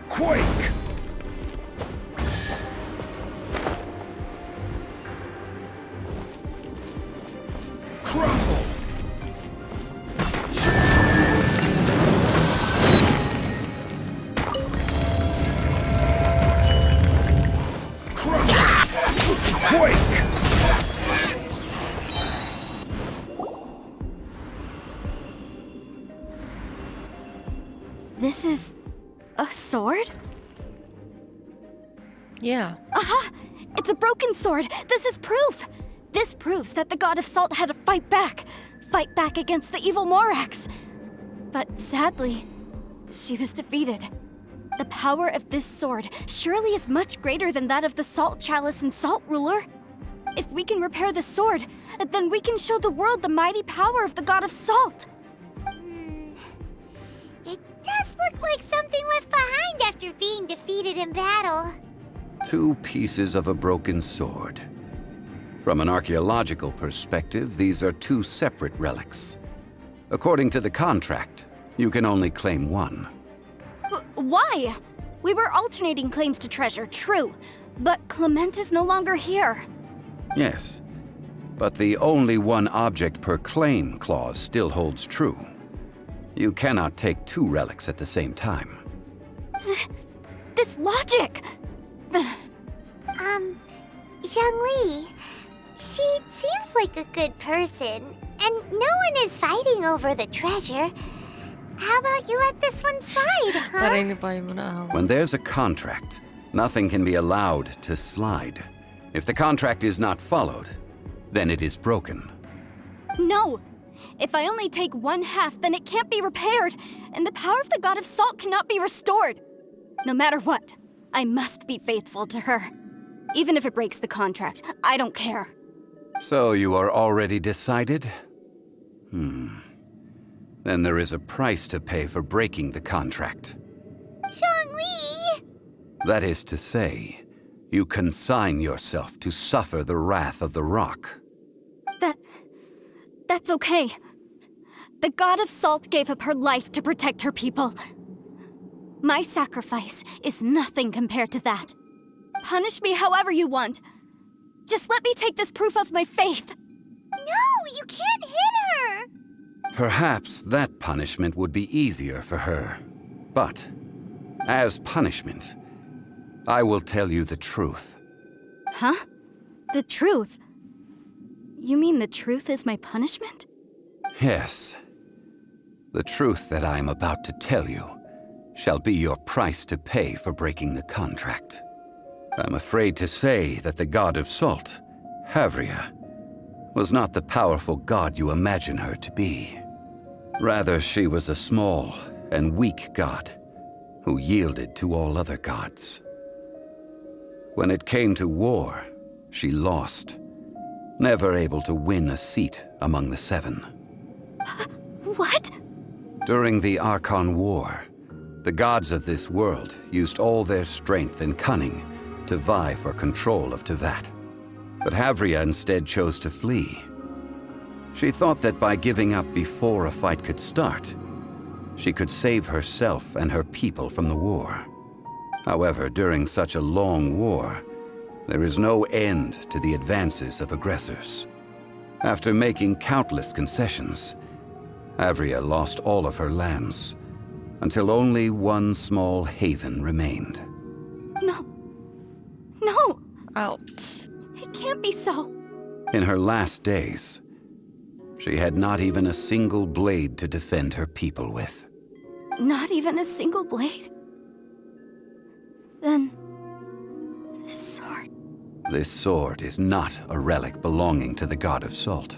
Quake! Crumble! Quake! This is a sword? Yeah. Aha! It's a broken sword! This is proof! This proves that the god of salt had to fight back against the evil Morax. But sadly, she was defeated. The power of this sword surely is much greater than that of the Salt Chalice and Salt Ruler. If we can repair the sword, then we can show the world the mighty power of the god of salt. It does look like something left behind after being defeated in battle. 2 pieces of a broken sword. From an archaeological perspective, these are 2 separate relics. According to the contract, you can only claim one. Why? We were alternating claims to treasure, true. But Clement is no longer here. Yes, but the only one object per claim clause still holds true. You cannot take 2 relics at the same time. This logic! Zhongli, she seems like a good person, and no one is fighting over the treasure. How about you let this one slide, huh? Tarinipay mo na ako. When there's a contract, nothing can be allowed to slide. If the contract is not followed, then it is broken. No! If I only take 1/2, then it can't be repaired, and the power of the god of salt cannot be restored. No matter what, I must be faithful to her. Even if it breaks the contract, I don't care. So you are already decided? Then there is a price to pay for breaking the contract. Zhongli! That is to say, you consign yourself to suffer the wrath of the rock. That's okay. The god of salt gave up her life to protect her people. My sacrifice is nothing compared to that. Punish me however you want. Just let me take this proof of my faith. No, you can't hit her! Perhaps that punishment would be easier for her. But, as punishment, I will tell you the truth. Huh? The truth? You mean the truth is my punishment? Yes. The truth that I am about to tell you shall be your price to pay for breaking the contract. I'm afraid to say that the god of salt, Havria, was not the powerful god you imagine her to be. Rather, she was a small and weak god who yielded to all other gods. When it came to war, she lost, never able to win a seat among the 7. What? During the Archon War, the gods of this world used all their strength and cunning to vie for control of Tevat. But Havria instead chose to flee. She thought that by giving up before a fight could start, she could save herself and her people from the war. However, during such a long war, there is no end to the advances of aggressors. After making countless concessions, Havria lost all of her lands, until only one small haven remained. No. No! Out. It can't be so. In her last days, she had not even a single blade to defend her people with. Not even a single blade? Then, this sword. This sword is not a relic belonging to the god of salt,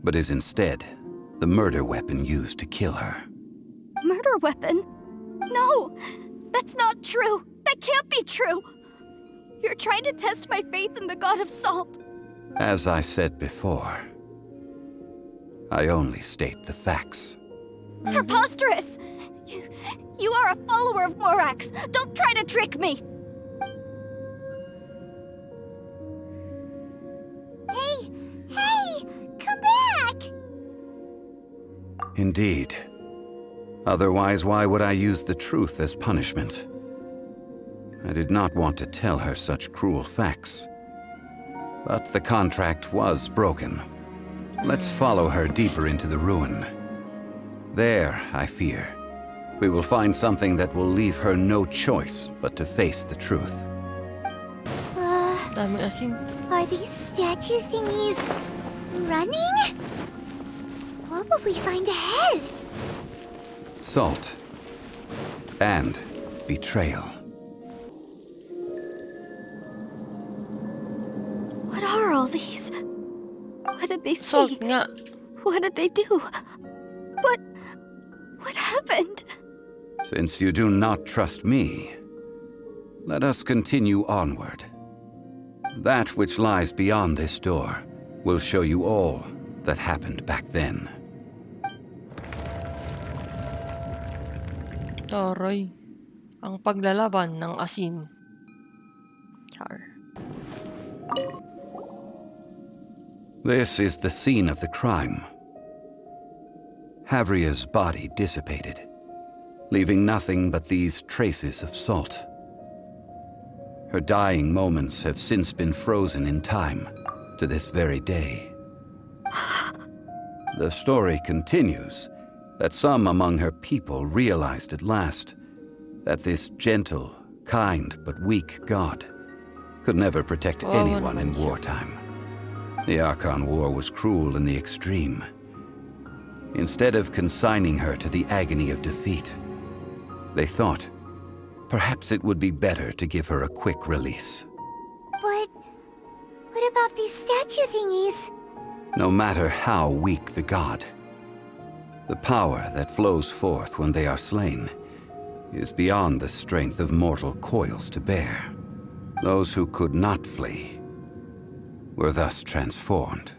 but is instead the murder weapon used to kill her. Murder weapon? No! That's not true! That can't be true! You're trying to test my faith in the god of salt. As I said before, I only state the facts. Preposterous! You are a follower of Morax! Don't try to trick me! Hey! Come back! Indeed, Otherwise, why would I use the truth as punishment? I did not want to tell her such cruel facts. But the contract was broken. Let's follow her deeper into the ruin. There, I fear, we will find something that will leave her no choice but to face the truth. Dami asin. Are these statue thingies running? What will we find ahead? Salt. And betrayal. What are all these? What did they Salt see? nga. What did they do? What happened? Since you do not trust me, let us continue onward. That which lies beyond this door will show you all that happened back then. Taray. Ang paglalaban ng asin. Char. This is the scene of the crime. Havria's body dissipated, leaving nothing but these traces of salt. Her dying moments have since been frozen in time to this very day. The story continues that some among her people realized at last that this gentle, kind, but weak god could never protect anyone in wartime. The Archon War was cruel in the extreme. Instead of consigning her to the agony of defeat, they thought perhaps it would be better to give her a quick release. But what about these statue thingies? No matter how weak the god, the power that flows forth when they are slain is beyond the strength of mortal coils to bear. Those who could not flee were thus transformed.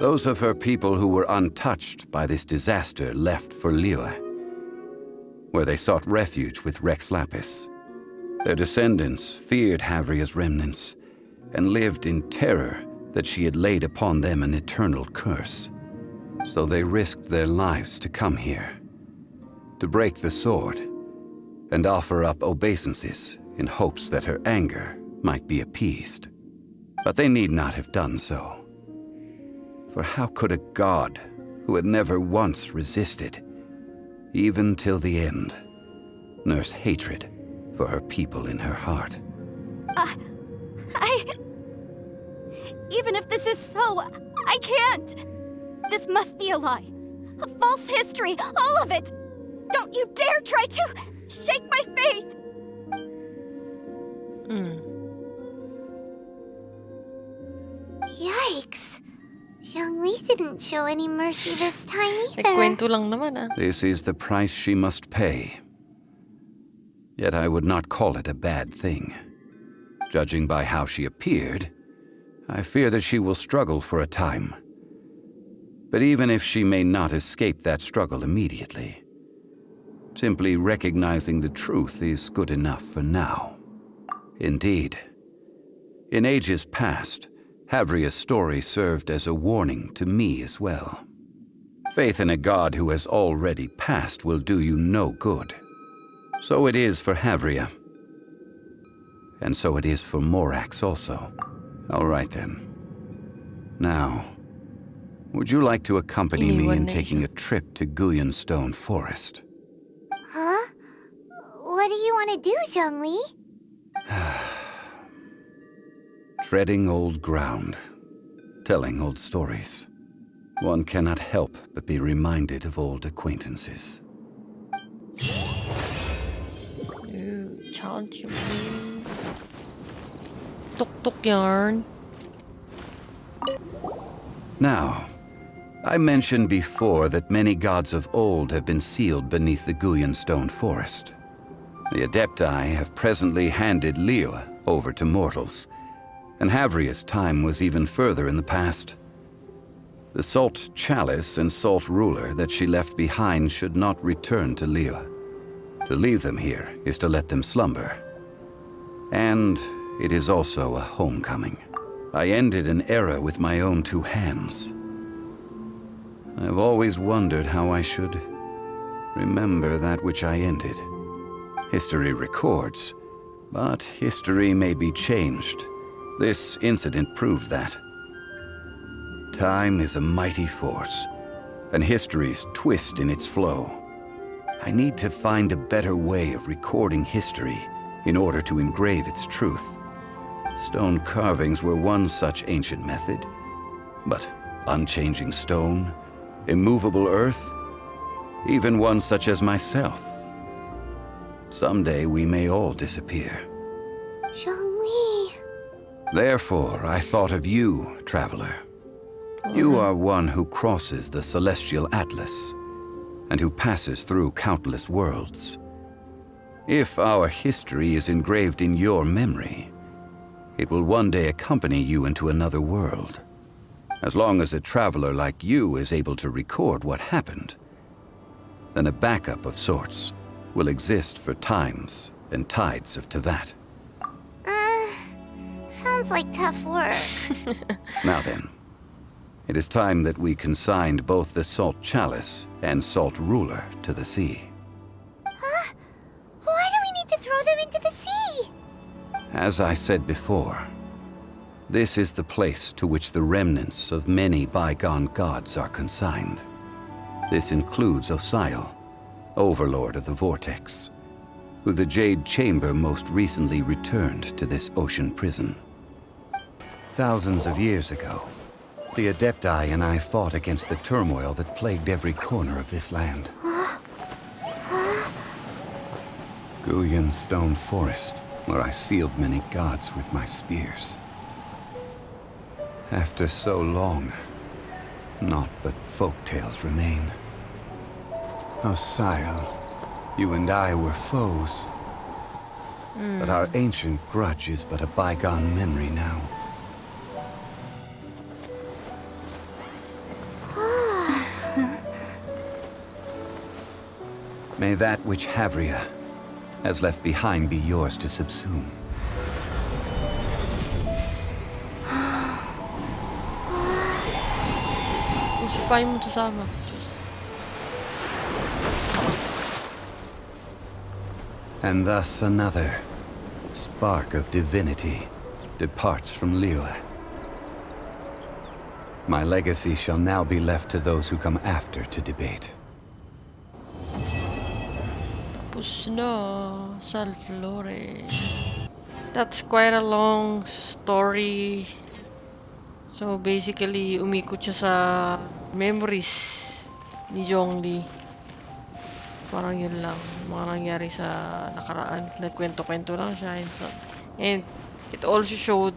Those of her people who were untouched by this disaster left for Liyue, where they sought refuge with Rex Lapis. Their descendants feared Havria's remnants and lived in terror that she had laid upon them an eternal curse. So they risked their lives to come here, to break the sword and offer up obeisances in hopes that her anger might be appeased. But they need not have done so. For how could a god who had never once resisted, even till the end, nurse hatred for her people in her heart? Even if this is so, I can't! This must be a lie. A false history, all of it! Don't you dare try to shake my faith! Yikes. Zhongli didn't show any mercy this time either. Nagkwento lang naman ah. This is the price she must pay. Yet I would not call it a bad thing. Judging by how she appeared, I fear that she will struggle for a time. But even if she may not escape that struggle immediately, simply recognizing the truth is good enough for now. Indeed, in ages past, Havria's story served as a warning to me as well. Faith in a god who has already passed will do you no good. So it is for Havria. And so it is for Morax also. All right then. Now, would you like to accompany me in taking a trip to Guyonstone Forest? Huh? What do you want to do, Zhongli? Treading old ground, telling old stories. One cannot help but be reminded of old acquaintances. Child children. Tuk-tuk yarn. Now, I mentioned before that many gods of old have been sealed beneath the Guyonstone Forest. The Adepti have presently handed Liyue over to mortals, and Havria's time was even further in the past. The Salt Chalice and Salt Ruler that she left behind should not return to Liyue. To leave them here is to let them slumber. And it is also a homecoming. I ended an era with my own two hands. I've always wondered how I should remember that which I ended. History records, but history may be changed. This incident proved that. Time is a mighty force, and history's twist in its flow. I need to find a better way of recording history in order to engrave its truth. Stone carvings were one such ancient method, but unchanging stone, immovable earth, even one such as myself. Someday we may all disappear. Zhongli. Therefore, I thought of you, traveler. You are one who crosses the celestial atlas, and who passes through countless worlds. If our history is engraved in your memory, it will one day accompany you into another world. As long as a traveler like you is able to record what happened, then a backup of sorts will exist for times and tides of Teyvat. Sounds like tough work. Now then, it is time that we consigned both the Salt Chalice and Salt Ruler to the sea. Huh? Why do we need to throw them into the sea? As I said before, this is the place to which the remnants of many bygone gods are consigned. This includes Osial, Overlord of the Vortex, who the Jade Chamber most recently returned to this ocean prison. Thousands of years ago, the Adepti and I fought against the turmoil that plagued every corner of this land. Guyan Stone Forest, where I sealed many gods with my spears. After so long, naught but folk tales remain. Osial, you and I were foes. But our ancient grudge is but a bygone memory now. May that which Havria has left behind be yours to subsume. Usipay mo to sama. Diyos. And thus another spark of divinity departs from Liyue. My legacy shall now be left to those who come after to debate. Tapos na. Sal Flore. That's quite a long story. So basically, umikot siya sa memories ni Zhongli. Parang yun lang. Mga nangyari sa nakaraan. Nagkwento-kwento lang siya. And it also showed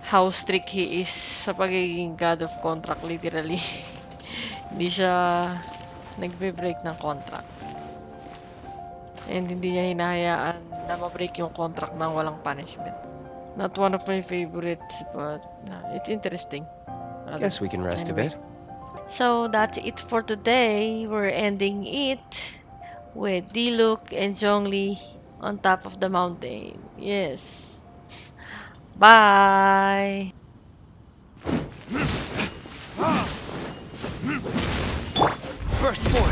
how strict he is sa pagiging god of contract, literally. Hindi siya nagbe-break ng contract. And hindi niya hinahayaan na ma-break yung contract ng walang punishment. Not one of my favorites, but it's interesting. Guess we can rest a bit. So that's it for today. We're ending it with Diluc and Zhongli on top of the mountain. Yes. Bye. First point.